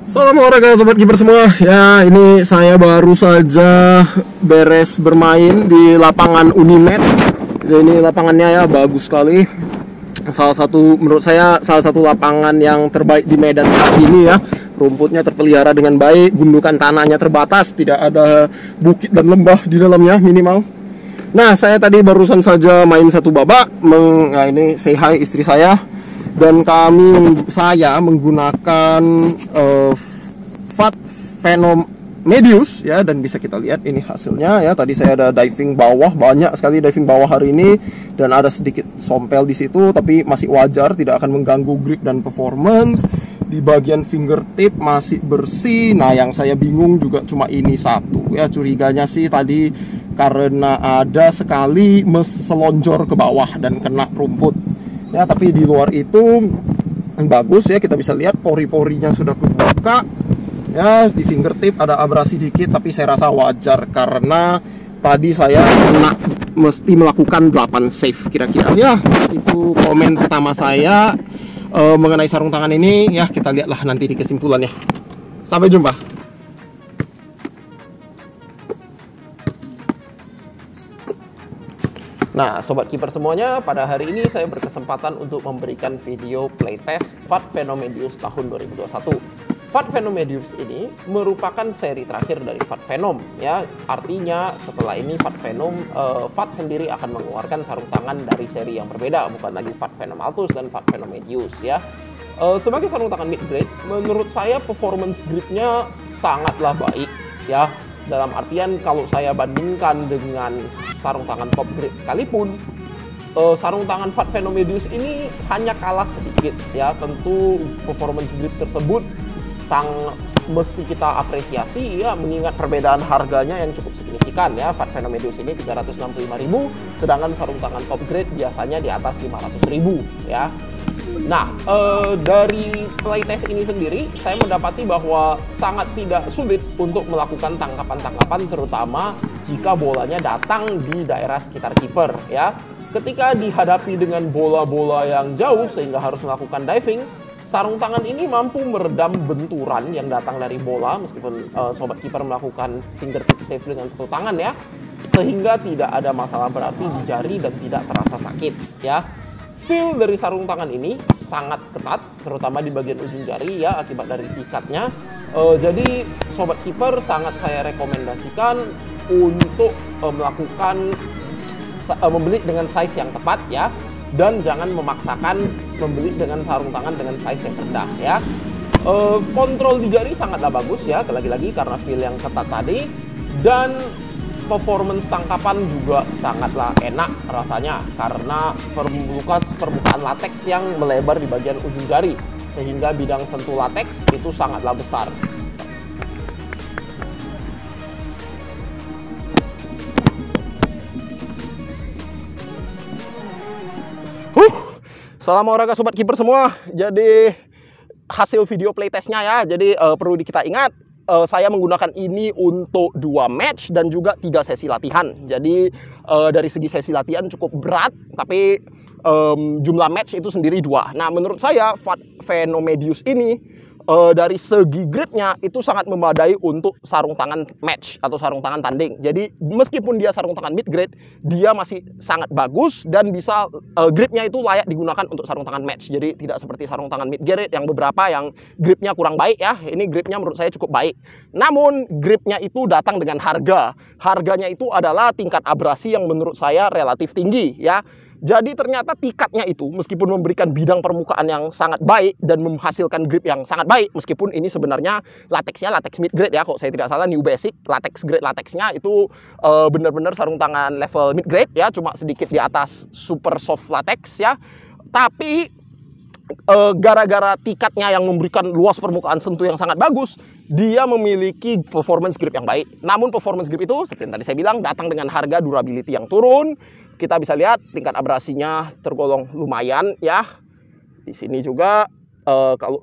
Salam olahraga sobat kiper semua. Ya, ini saya baru saja beres bermain di lapangan Unimed. Ini lapangannya ya bagus sekali. Menurut saya salah satu lapangan yang terbaik di Medan saat ini ya. Rumputnya terpelihara dengan baik, gundukan tanahnya terbatas, tidak ada bukit dan lembah di dalamnya minimal. Nah, saya tadi barusan saja main satu babak. Nah, ini say hi istri saya. Dan saya menggunakan Fat Phenomedius ya, dan bisa kita lihat ini hasilnya ya. Tadi saya ada diving bawah, banyak sekali diving bawah hari ini, dan ada sedikit sompel di situ, tapi masih wajar, tidak akan mengganggu grip dan performance. Di bagian fingertip masih bersih. Nah, yang saya bingung juga cuma ini satu ya, curiganya sih tadi karena ada sekali selonjor ke bawah dan kena rumput ya, tapi di luar itu bagus ya. Kita bisa lihat pori-porinya sudah kebuka ya. Di fingertip ada abrasi dikit, tapi saya rasa wajar karena tadi saya mesti melakukan 8 save kira-kira ya. Itu komen pertama saya mengenai sarung tangan ini ya. Kita lihatlah nanti di kesimpulannya. Sampai jumpa. Nah, sobat kiper semuanya, pada hari ini saya berkesempatan untuk memberikan video playtest Fat Phenomedius tahun 2021. Fat Phenomedius ini merupakan seri terakhir dari Fat Phenom ya. Artinya setelah ini Fat sendiri akan mengeluarkan sarung tangan dari seri yang berbeda, bukan lagi Fat Phenom Altus dan Fat Phenomedius ya. Sebagai sarung tangan mid grade, menurut saya performance gripnya sangatlah baik ya. Dalam artian kalau saya bandingkan dengan sarung tangan top grade sekalipun, sarung tangan Fat Phenomedius ini hanya kalah sedikit ya. Tentu performance grip tersebut mesti kita apresiasi ya, mengingat perbedaan harganya yang cukup signifikan ya. Fat Phenomedius ini 365.000, sedangkan sarung tangan top grade biasanya di atas 500.000 ya. Nah, dari playtest ini sendiri saya mendapati bahwa sangat tidak sulit untuk melakukan tangkapan-tangkapan, terutama jika bolanya datang di daerah sekitar kiper ya. Ketika dihadapi dengan bola-bola yang jauh sehingga harus melakukan diving, sarung tangan ini mampu meredam benturan yang datang dari bola meskipun sobat kiper melakukan fingertip save dengan satu tangan ya, sehingga tidak ada masalah berarti di jari dan tidak terasa sakit ya. Feel dari sarung tangan ini sangat ketat, terutama di bagian ujung jari ya, akibat dari ikatnya. Jadi sobat kiper sangat saya rekomendasikan untuk membeli dengan size yang tepat ya, dan jangan memaksakan membeli dengan sarung tangan dengan size yang rendah ya. Kontrol di jari sangatlah bagus ya, lagi-lagi karena feel yang ketat tadi, dan performance tangkapan juga sangatlah enak rasanya karena permukaan lateks yang melebar di bagian ujung jari, sehingga bidang sentuh lateks itu sangatlah besar. Salam olahraga sobat kiper semua. Jadi hasil video playtestnya ya, jadi perlu kita ingat, saya menggunakan ini untuk 2 match dan juga 3 sesi latihan. Jadi dari segi sesi latihan cukup berat, tapi jumlah match itu sendiri 2. Nah, menurut saya Fat Phenomedius ini dari segi gripnya itu sangat memadai untuk sarung tangan match atau sarung tangan tanding. Jadi meskipun dia sarung tangan mid grade, dia masih sangat bagus dan bisa gripnya itu layak digunakan untuk sarung tangan match. Jadi tidak seperti sarung tangan mid grade yang beberapa yang gripnya kurang baik ya. Ini gripnya menurut saya cukup baik. Namun gripnya itu datang dengan harga. Harganya itu adalah tingkat abrasi yang menurut saya relatif tinggi ya. Jadi ternyata tikatnya itu meskipun memberikan bidang permukaan yang sangat baik dan menghasilkan grip yang sangat baik, meskipun ini sebenarnya lateksnya lateks mid grade ya, kok saya tidak salah new basic lateks grade lateksnya itu benar-benar sarung tangan level mid grade ya, cuma sedikit di atas super soft latex ya. Tapi gara-gara tikatnya yang memberikan luas permukaan sentuh yang sangat bagus, dia memiliki performance grip yang baik. Namun performance grip itu seperti yang tadi saya bilang datang dengan harga durability yang turun. Kita bisa lihat tingkat abrasinya tergolong lumayan ya. Di sini juga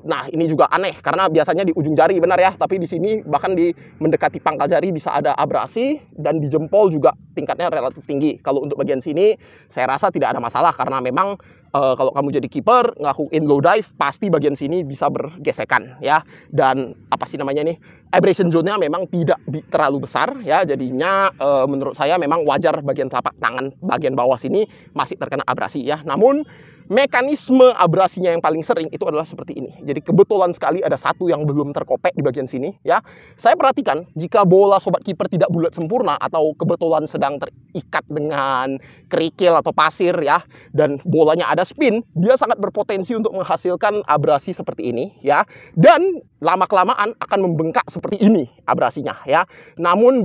Nah ini juga aneh karena biasanya di ujung jari, benar ya, tapi di sini bahkan di mendekati pangkal jari bisa ada abrasi, dan di jempol juga tingkatnya relatif tinggi. Kalau untuk bagian sini saya rasa tidak ada masalah karena memang kalau kamu jadi kiper ngelakuin low dive pasti bagian sini bisa bergesekan ya, dan apa sih namanya nih, abrasion zone-nya memang tidak terlalu besar ya, jadinya menurut saya memang wajar bagian telapak tangan bagian bawah sini masih terkena abrasi ya. Namun mekanisme abrasinya yang paling sering itu adalah seperti ini. Jadi kebetulan sekali ada satu yang belum terkopek di bagian sini ya. Saya perhatikan jika bola sobat kiper tidak bulat sempurna atau kebetulan sedang terikat dengan kerikil atau pasir ya, dan bolanya ada spin, dia sangat berpotensi untuk menghasilkan abrasi seperti ini ya. Dan lama-kelamaan akan membengkak seperti ini abrasinya ya. Namun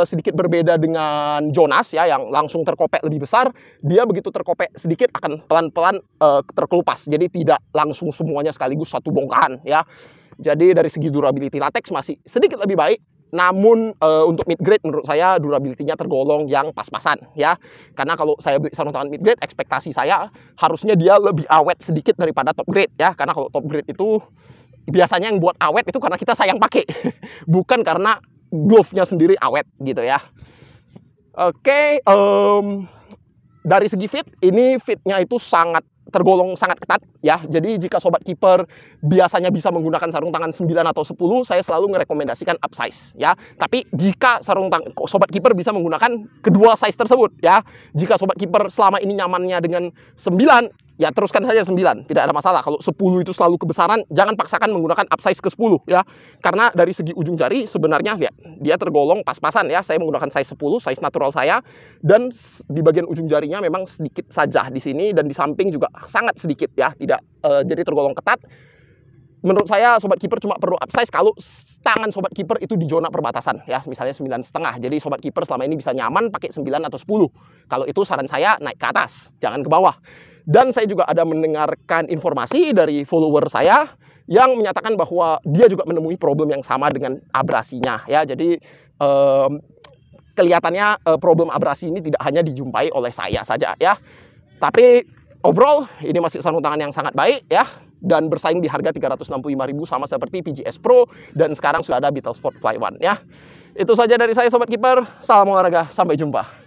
sedikit berbeda dengan Jonas ya yang langsung terkopek lebih besar, dia begitu terkopek sedikit akan pelan-pelan terkelupas. Jadi tidak langsung semuanya sekaligus satu bongkahan ya. Jadi dari segi durability latex masih sedikit lebih baik. Namun untuk mid grade menurut saya durability-nya tergolong yang pas-pasan ya. Karena kalau saya beli sarung tangan mid grade, ekspektasi saya harusnya dia lebih awet sedikit daripada top grade ya. Karena kalau top grade itu biasanya yang buat awet itu karena kita sayang pakai, bukan karena glove-nya sendiri awet gitu ya. Oke, dari segi fit, ini fitnya itu tergolong sangat ketat ya. Jadi jika sobat kiper biasanya bisa menggunakan sarung tangan 9 atau 10, saya selalu merekomendasikan upsize ya. Tapi jika sobat kiper bisa menggunakan kedua size tersebut ya. Jika sobat kiper selama ini nyamannya dengan 9, ya teruskan saja 9, tidak ada masalah. Kalau 10 itu selalu kebesaran, jangan paksakan menggunakan upsize ke 10 ya. Karena dari segi ujung jari sebenarnya lihat, dia tergolong pas-pasan ya. Saya menggunakan size 10, size natural saya, dan di bagian ujung jarinya memang sedikit saja di sini, dan di samping juga sangat sedikit ya, tidak jadi tergolong ketat. Menurut saya sobat kiper cuma perlu upsize kalau tangan sobat kiper itu di zona perbatasan ya, misalnya 9,5. Jadi sobat kiper selama ini bisa nyaman pakai 9 atau 10. Kalau itu saran saya naik ke atas, jangan ke bawah. Dan saya juga ada mendengarkan informasi dari follower saya yang menyatakan bahwa dia juga menemui problem yang sama dengan abrasinya ya. Jadi kelihatannya problem abrasi ini tidak hanya dijumpai oleh saya saja ya. Tapi overall ini masih sarung tangan yang sangat baik ya, dan bersaing di harga 365.000 sama seperti PGS Pro, dan sekarang sudah ada Beetle Sport Fly One ya. Itu saja dari saya sobat kiper. Salam olahraga, sampai jumpa.